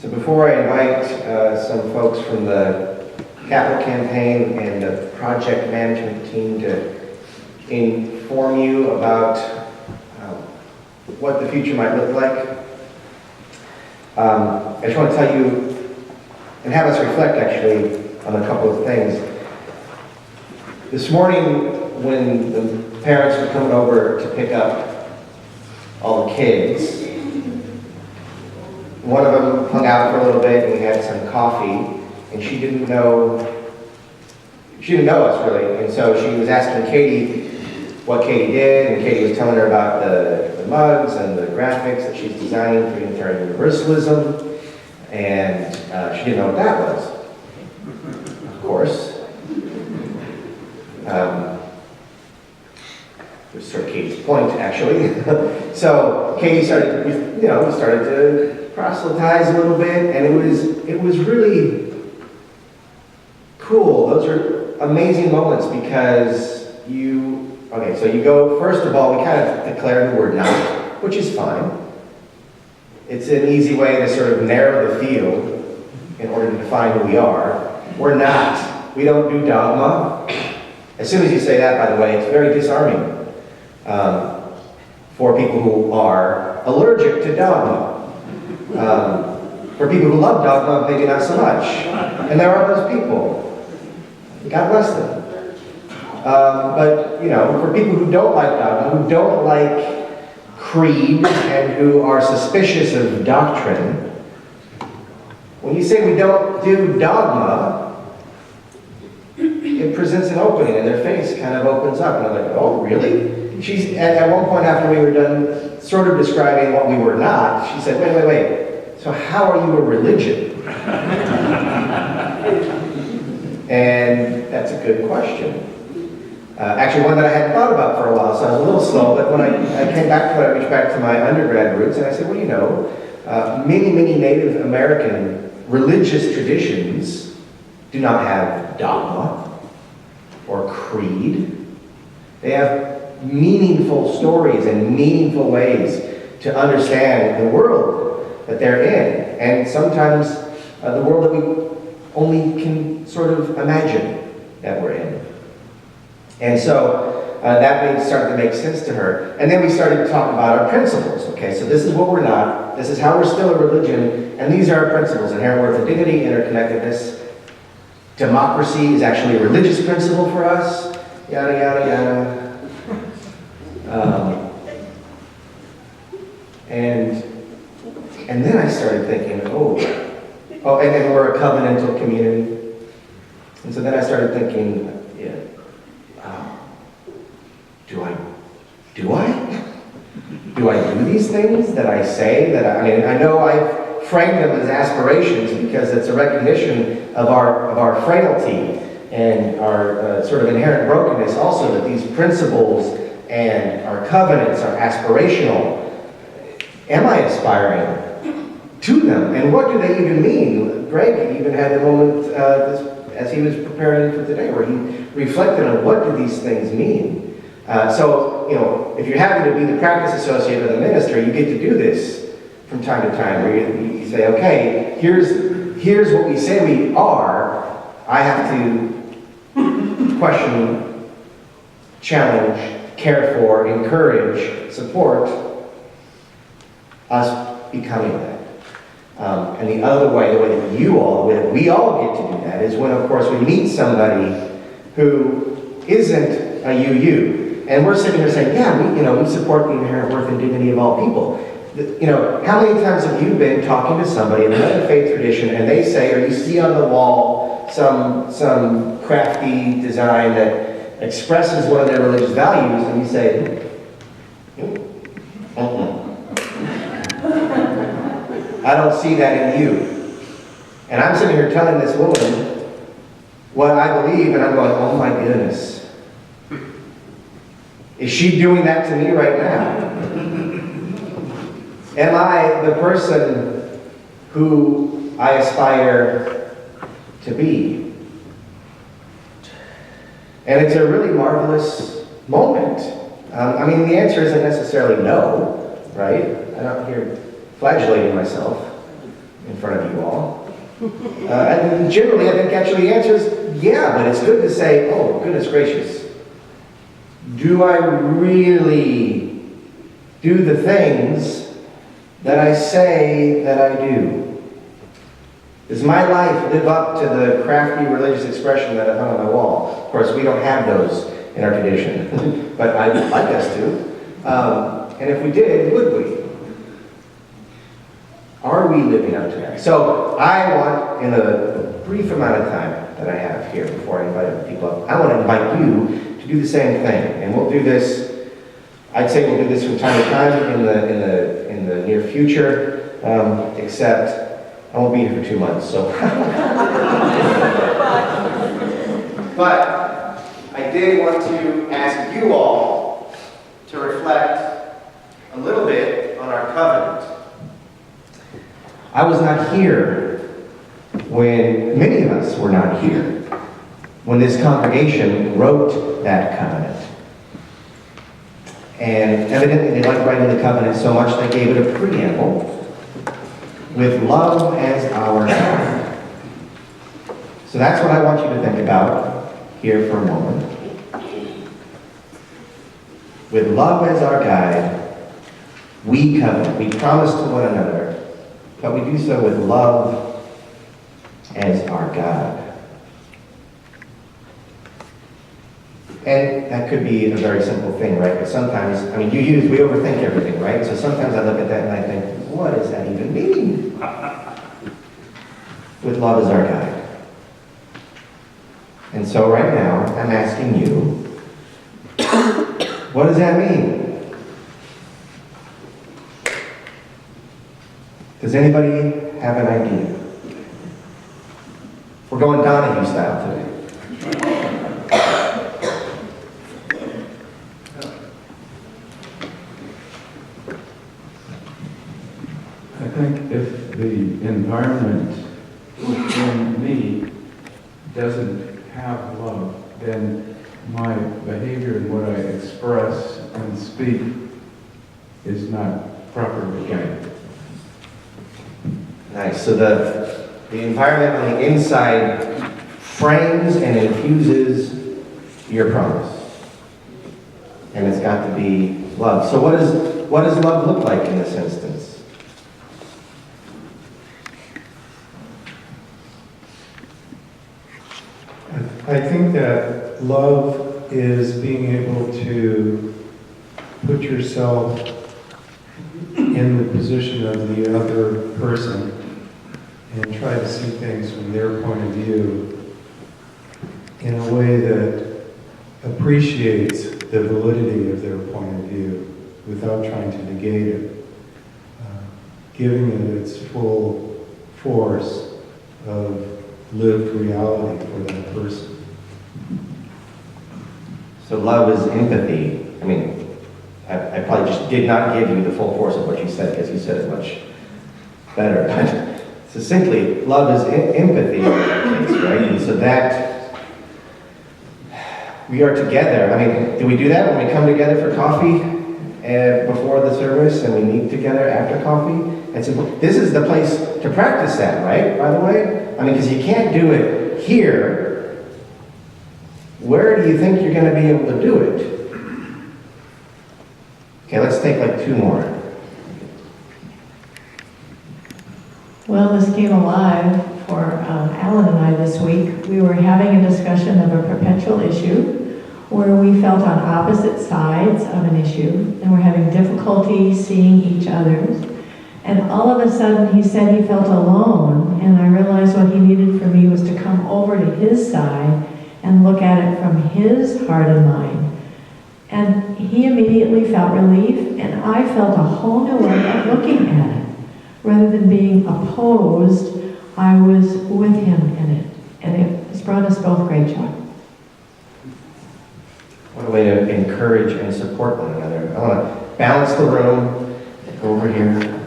So before I invite some folks from the capital campaign and the project management team to inform you about what the future might look like, I just want to tell you and have us reflect actually on a couple of things. This morning when the parents were coming over to pick up all the kids, one of them hung out for a little bit and we had some coffee, and she didn't know us really, and so she was asking Katie what Katie did, and Katie was telling her about the mugs and the graphics that she's designing for Unitarian Universalism, and she didn't know what that was, of course. It was sort of Katie's point, actually. So Katie started, we started to proselytize a little bit, and it was really cool. Those are amazing moments because so you go, first of all, we kind of declare the word not, which is fine. It's an easy way to sort of narrow the field in order to define who we are. We're not. We don't do dogma. As soon as you say that, by the way, it's very disarming for people who are allergic to dogma. For people who love dogma, maybe not so much. And there are those people. God bless them. But, for people who don't like dogma, who don't like creed, and who are suspicious of doctrine, when you say we don't do dogma, it presents an opening, and their face kind of opens up, and I'm like, oh, really? She's, at one point after we were done sort of describing what we were not, she said, wait, so how are you a religion? And that's a good question. Actually, one that I hadn't thought about for a while, so I was a little slow, but when I came back to it, I reached back to my undergrad roots, and I said, well, many Native American religious traditions do not have dogma or creed. They have meaningful stories and meaningful ways to understand the world that they're in, and sometimes the world that we only can sort of imagine that we're in. And so that started to make sense to her. And then we started to talk about our principles. Okay, so this is what we're not, this is how we're still a religion, and these are our principles: inherent worth and dignity, interconnectedness. Democracy is actually a religious principle for us, yada, yada, yada. And then I started thinking, and we're a covenantal community. And so then I started thinking, do I do these things that I say? I know I've framed them as aspirations because it's a recognition of our frailty and our sort of inherent brokenness also, that these principles and our covenants are aspirational. Am I aspiring to them? And what do they even mean? Greg even had a moment as he was preparing for today where he reflected on what do these things mean. If you're happy to be the practice associate of the ministry, you get to do this from time to time, where you say, okay, here's what we say we are. I have to question, challenge, care for, encourage, support us becoming that. And the other way, the way that we all get to do that is when, of course, we meet somebody who isn't a UU. And we're sitting here saying, yeah, we support the inherent worth and dignity of all people. How many times have you been talking to somebody in another faith tradition and they say, or you see on the wall some crafty design that expresses one of their religious values, and you say, I don't see that in you. And I'm sitting here telling this woman what I believe, and I'm going, oh my goodness. Is she doing that to me right now? Am I the person who I aspire to be? And it's a really marvelous moment I mean, the answer isn't necessarily no, right? I'm not here flagellating myself in front of you all. And generally, I think actually the answer is yeah, but it's good to say, oh, goodness gracious, do I really do the things that I say that I do? Does my life live up to the crafty religious expression that I hung on my wall? Of course, we don't have those in our tradition, but I'd like us to. And if we did, would we? Are we living up to that? So I want, in the brief amount of time that I have here before I invite other people up, I want to invite you to do the same thing. And we'll do this, I'd say we'll do this from time to time in the near future, except I won't be here for 2 months, so. But I did want to ask you all to reflect a little bit on our covenant. I was not here when, many of us were not here, when this congregation wrote that covenant. And evidently they liked writing the covenant so much they gave it a preamble, with love as our guide. So that's what I want you to think about here for a moment. With love as our guide, we covenant, we promise to one another, but we do so with love as our God. And that could be a very simple thing, right? But sometimes, I mean, we overthink everything, right? So sometimes I look at that and I think, what does that even mean? With love as our guide. And so right now, I'm asking you, what does that mean? Does anybody have an idea? We're going Donahue style today. I think if the environment within me doesn't have love, then my behavior and what I express and speak is not properly guided. Nice. So the environment on the inside frames and infuses your promise. And it's got to be love. So what does love look like in this instance? I think that love is being able to put yourself in the position of the other person and try to see things from their point of view in a way that appreciates the validity of their point of view without trying to negate it, giving it its full force of lived reality for that person. So love is empathy. I mean, I probably just did not give you the full force of what you said because you said it much better. But succinctly, love is empathy in that case, right? And so that we are together. I mean, do we do that when we come together for coffee before the service and we meet together after coffee? And so this is the place to practice that, right? By the way, I mean, because you can't do it here. Where do you think you're going to be able to do it? Okay, let's take like 2 more. Well, this came alive for Alan and I this week. We were having a discussion of a perpetual issue where we felt on opposite sides of an issue and we're having difficulty seeing each other. And all of a sudden he said he felt alone, and I realized what he needed for me was to come over to his side and look at it from his heart and mind. And he immediately felt relief, and I felt a whole new way of looking at it. Rather than being opposed, I was with him in it. And it has brought us both great joy. What a way to encourage and support one another. I want to balance the room. Go over here.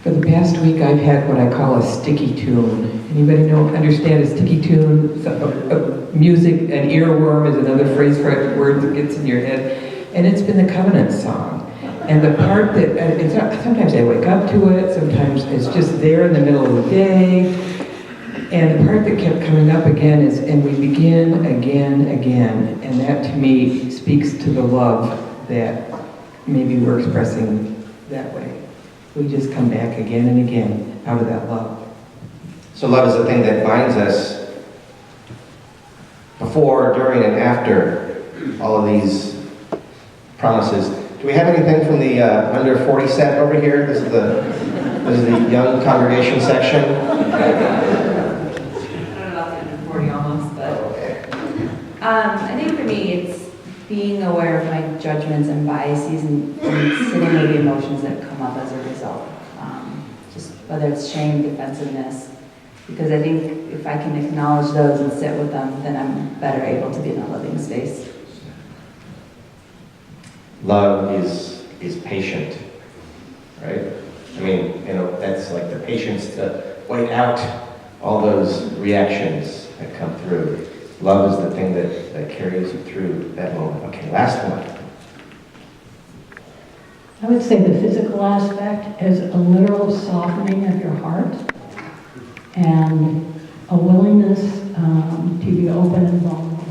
For the past week I've had what I call a sticky tune. Anybody understand a sticky tune? Music, an earworm is another phrase for a word that gets in your head. And it's been the Covenant song. And the part that, sometimes I wake up to it, sometimes it's just there in the middle of the day. And the part that kept coming up again is, and we begin again, again. And that to me speaks to the love that maybe we're expressing that way. We just come back again and again out of that love. So love is the thing that binds us before, during, and after all of these promises. Do we have anything from the under 40 set over here? This is the young congregation section. I don't know about the under 40 almost, but I think for me it's being aware of my judgments and biases and sitting with the emotions that come up as a result. Just whether it's shame, defensiveness, because I think if I can acknowledge those and sit with them, then I'm better able to be in a living space. Love is patient, right? I mean, that's like the patience to wait out all those reactions that come through. Love is the thing that carries you through that moment. Okay, last one. I would say the physical aspect is a literal softening of your heart and a willingness to be open and vulnerable.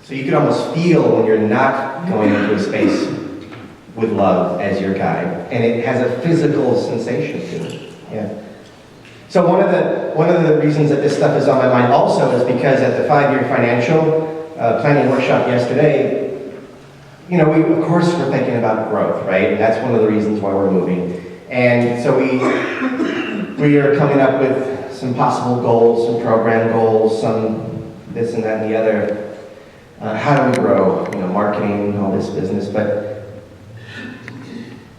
So you can almost feel when you're not going into a space with love as your guide, and it has a physical sensation to it. Yeah. So one of the reasons that this stuff is on my mind also is because at the 5-year financial planning workshop yesterday, we of course we're thinking about growth, right? And that's one of the reasons why we're moving. And so we are coming up with some possible goals, some program goals, some this and that and the other. How do we grow? Marketing, all this business, but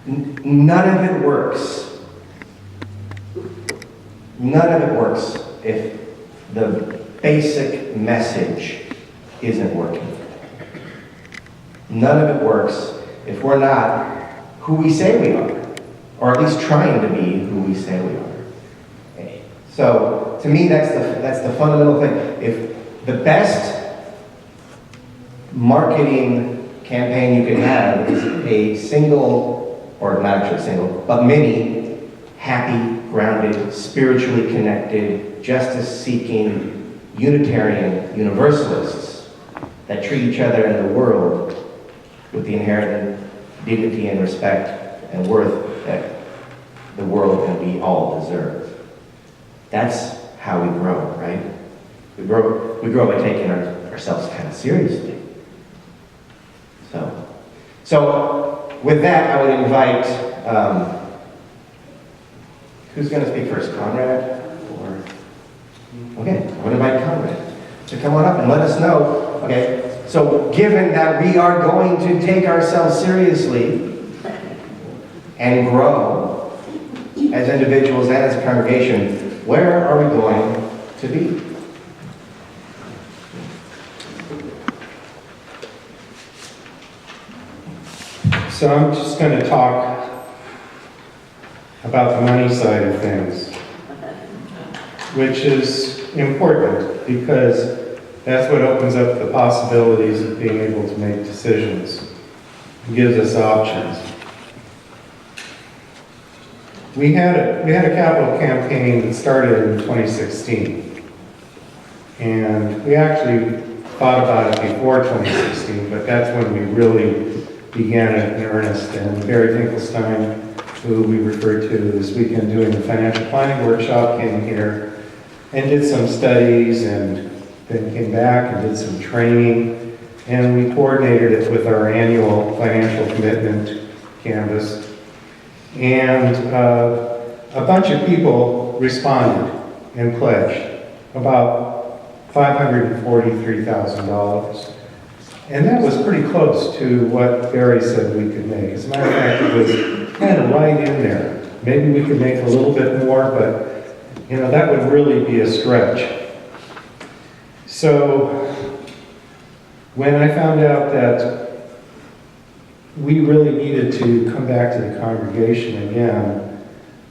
none of it works. None of it works if the basic message isn't working. None of it works if we're not who we say we are, or at least trying to be who we say we are. So to me, that's the fundamental thing. If the best marketing campaign you can have is a single, or not actually single, but many happy, grounded, spiritually connected, justice-seeking, Unitarian Universalists that treat each other in the world with the inherent dignity and respect and worth that the world and we all deserve. That's how we grow, right? We grow by taking ourselves kind of seriously. So with that, I would invite, who's going to speak first, Conrad? Okay, I would invite Conrad to come on up and let us know, okay, so given that we are going to take ourselves seriously and grow as individuals and as a congregation, where are we going to be? So I'm just going to talk about the money side of things, which is important because that's what opens up the possibilities of being able to make decisions. It gives us options. We had a capital campaign that started in 2016, and we actually thought about it before 2016, but that's when we really began it in earnest. And Barry Finkelstein, who we referred to this weekend doing the financial planning workshop, came here and did some studies and then came back and did some training. And we coordinated it with our annual financial commitment canvas. And a bunch of people responded and pledged about $543,000. And that was pretty close to what Barry said we could make. As a matter of fact, it was kind of right in there. Maybe we could make a little bit more, but that would really be a stretch. So when I found out that we really needed to come back to the congregation again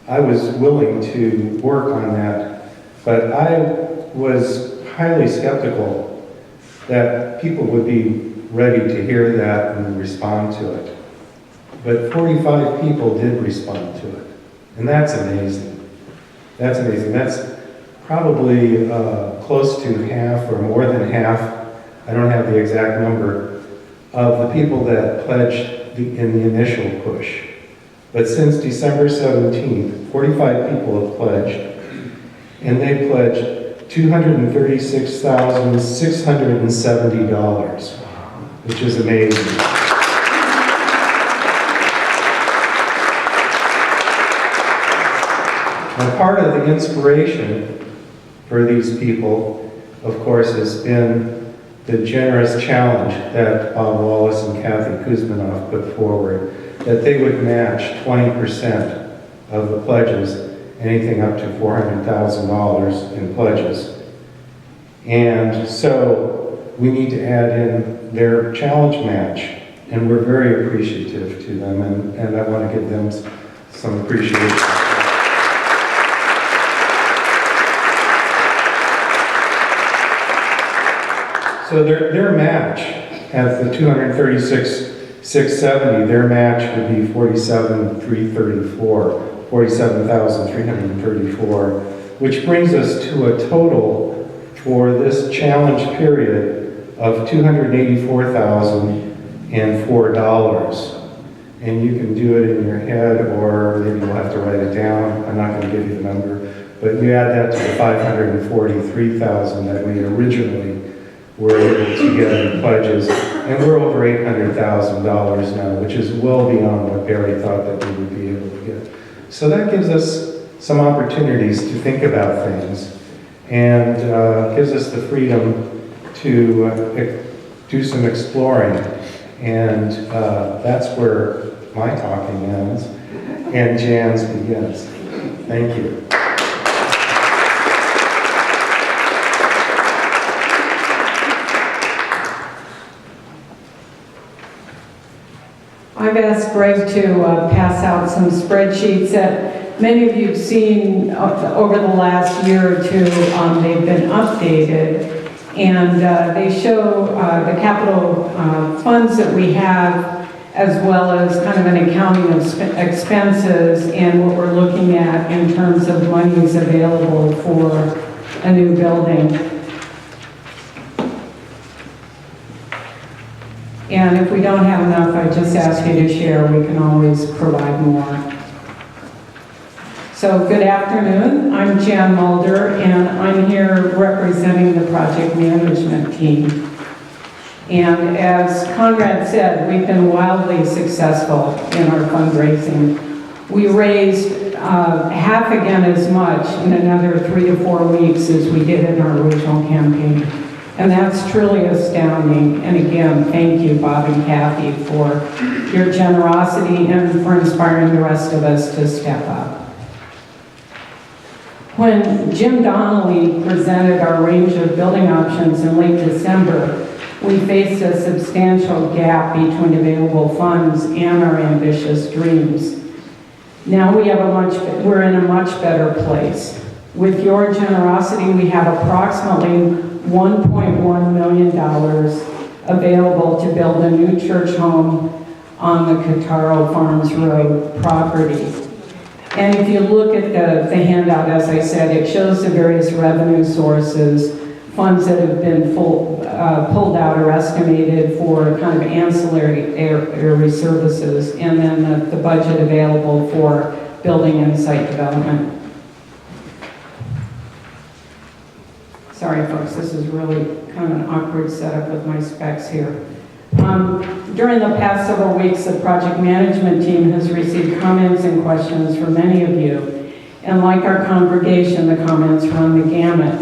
I was willing to work on that, but I was highly skeptical that people would be ready to hear that and respond to it. But 45 people did respond to it, and that's amazing. That's amazing. That's probably close to half or more than half, I don't have the exact number, of the people that pledged in the initial push. But since December 17th, 45 people have pledged, and they pledged $236,670, which is amazing. Now, part of the inspiration for these people, of course, has been the generous challenge that Bob Wallace and Kathy Kuzminoff put forward, that they would match 20% of the pledges, anything up to $400,000 in pledges. And so we need to add in their challenge match, and we're very appreciative to them, and I want to give them some appreciation. So their match at the 236,670, their match would be 47,334, which brings us to a total for this challenge period of $284,004. And you can do it in your head, or maybe you'll have to write it down. I'm not going to give you the number, but you add that to the $543,000 that we originally were able to get in pledges, and we're over $800,000 now, which is well beyond what Barry thought that we would be able to get. So that gives us some opportunities to think about things, and gives us the freedom to do some exploring. And that's where my talking ends, and Jan's begins. Thank you. I've asked Greg to pass out some spreadsheets that many of you have seen over the last year or two. They've been updated, and they show the capital funds that we have, as well as kind of an accounting of expenses and what we're looking at in terms of monies available for a new building. And if we don't have enough, I just ask you to share. We can always provide more. So good afternoon. I'm Jan Mulder, and I'm here representing the project management team. And as Conrad said, we've been wildly successful in our fundraising. We raised half again as much in another 3 to 4 weeks as we did in our original campaign. And that's truly astounding. And again, thank you, Bob and Kathy, for your generosity and for inspiring the rest of us to step up. When Jim Donnelly presented our range of building options in late December, we faced a substantial gap between available funds and our ambitious dreams. Now we're in a much better place. With your generosity, we have approximately $1.1 million available to build a new church home on the Cataro Farms Road property. And if you look at the handout, as I said, it shows the various revenue sources, funds that have been pulled out or estimated for kind of ancillary area services, and then the budget available for building and site development. Sorry, folks, this is really kind of an awkward setup with my specs here. During the past several weeks, the project management team has received comments and questions from many of you. And like our congregation, the comments run the gamut.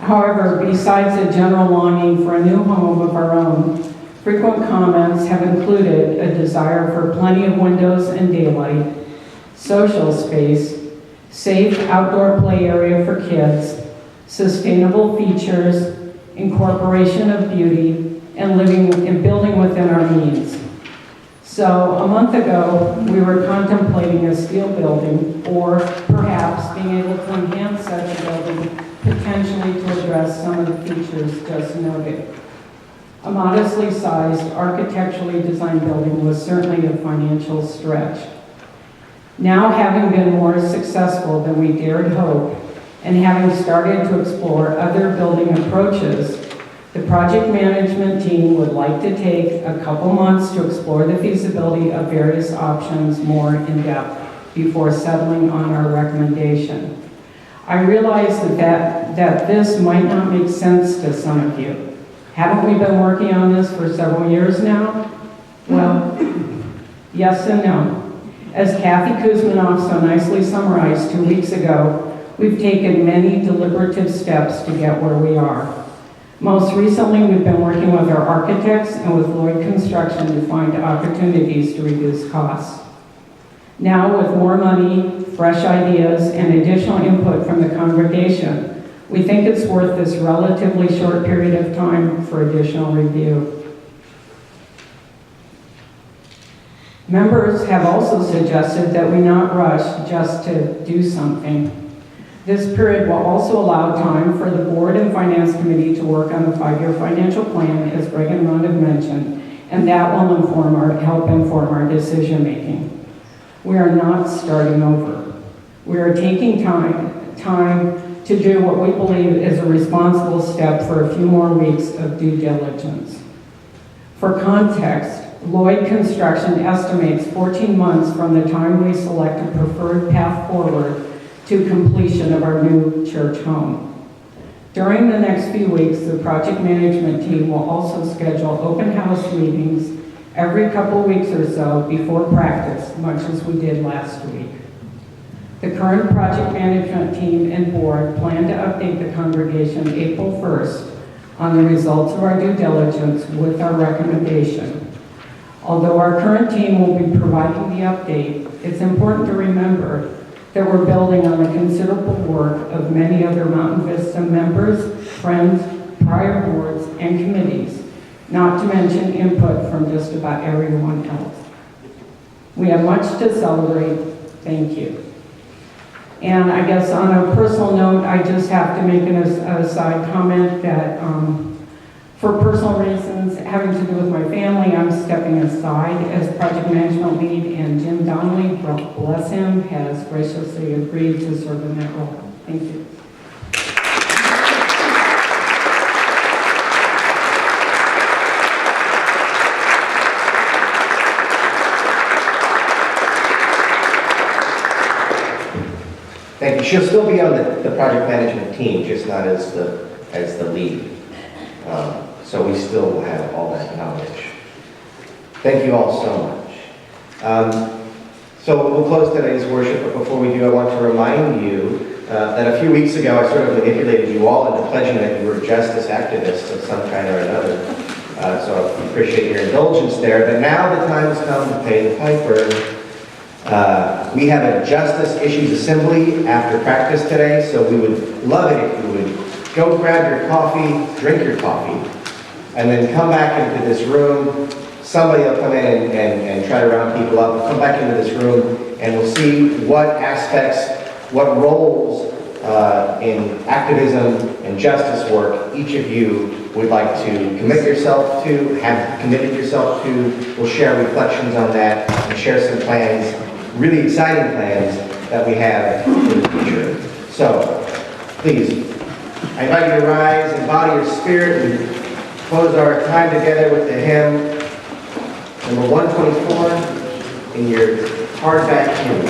However, besides a general longing for a new home of our own, frequent comments have included a desire for plenty of windows and daylight, social space, safe outdoor play area for kids, sustainable features, incorporation of beauty, and living and building within our means. So a month ago, we were contemplating a steel building, or perhaps being able to enhance such a building, potentially to address some of the features just noted. A modestly sized, architecturally designed building was certainly a financial stretch. Now, having been more successful than we dared hope, and having started to explore other building approaches, the project management team would like to take a couple months to explore the feasibility of various options more in depth before settling on our recommendation. I realize that this might not make sense to some of you. Haven't we been working on this for several years now? Well, yes and no. As Kathy Kuzminoff so nicely summarized 2 weeks ago, we've taken many deliberative steps to get where we are. Most recently, we've been working with our architects and with Lloyd Construction to find opportunities to reduce costs. Now, with more money, fresh ideas, and additional input from the congregation, we think it's worth this relatively short period of time for additional review. Members have also suggested that we not rush just to do something. This period will also allow time for the board and finance committee to work on the 5-year financial plan, as Greg and Ron have mentioned, and that will help inform our decision making. We are not starting over. We are taking time to do what we believe is a responsible step for a few more weeks of due diligence. For context, Lloyd Construction estimates 14 months from the time we select a preferred path forward to completion of our new church home. During the next few weeks, the project management team will also schedule open house meetings every couple weeks or so before practice, much as we did last week. The current project management team and board plan to update the congregation April 1st on the results of our due diligence with our recommendation. Although our current team will be providing the update, it's important to remember that we're building on the considerable work of many other Mountain Vista members, friends, prior boards, and committees, not to mention input from just about everyone else. We have much to celebrate. Thank you. And I guess on a personal note, I just have to make an aside comment that for personal reasons having to do with my family, I'm stepping aside as project management lead, and Jim Donnelly, bless him, has graciously agreed to serve in that role. Thank you. Thank you. She'll still be on the project management team, just not as the lead. So we still will have all that knowledge. Thank you all so much. So we'll close today's worship, but before we do, I want to remind you that a few weeks ago I sort of manipulated you all into pledging that you were justice activists of some kind or another. So I appreciate your indulgence there, but now the time has come to pay the piper. We have a Justice Issues Assembly after practice today, so we would love it if you would go grab your coffee, drink your coffee, and then come back into this room. Somebody will come in and try to round people up. We'll come back into this room and we'll see what aspects, what roles in activism and justice work each of you would like to commit yourself to, have committed yourself to. We'll share reflections on that and share some plans, really exciting plans that we have in the future. So, please, I invite you to rise and body your spirit and close our time together with the hymn number 124 in your hardback hymn.